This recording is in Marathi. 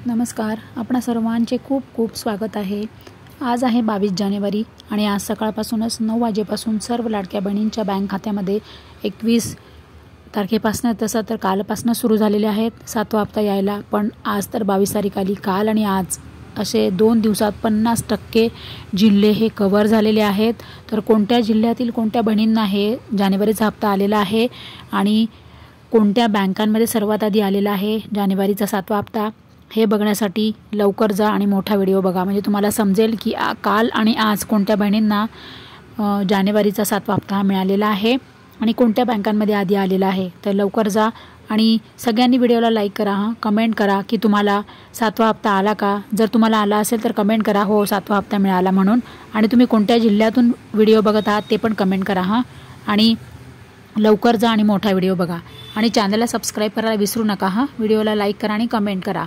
नमस्कार, आपणा सर्वांचे खूप खूप स्वागत आहे। आज आहे 22 जानेवारी आणि आज सकाळपासूनच 9 वाजेपासून सर्व लाडक्या बहिणींच्या बँक खात्यामध्ये 21 तारखेपासून तसं तर कालपासून सुरू झालेले आहेत 7वा हप्ता यायला। पण आज तर 22 तारीख आली। काल आणि आज असे 2 दिवसात 50% जिल्हे हे कव्हर झालेले आहेत। तर कोणत्या जिल्ह्यातील कोणत्या बहिणींना हे जानेवारीचा हप्ता आलेला आहे आणि कोणत्या बँकांमध्ये सर्वात आधी आलेला आहे जानेवारीचा 7वा हप्ता हे बघण्यासाठी लवकर जा आणि मोठा व्हिडिओ बघा, म्हणजे तुम्हाला समजेल की काल आणि आज कोणत्या बहिणींना जानेवारीचा 7वा हप्ता मिळालेला आहे आणि कोणत्या बँकांमध्ये आधी आलेला आहे। तर लवकर जा आणि सगळ्यांनी व्हिडिओला लाईक करा, कमेंट करा की तुम्हाला 7वा हप्ता आला का। जर तुम्हाला आला असेल तर कमेंट करा हो 7वा हप्ता मिळाला म्हणून, आणि तुम्ही कोणत्या जिल्ह्यातून व्हिडिओ बघत आहात ते पण कमेंट करा आणि लवकर जा आणि मोठा व्हिडिओ बघा आणि चॅनलला सबस्क्राइब करायला विसरू नका व्हिडिओला लाईक करा आणि कमेंट करा।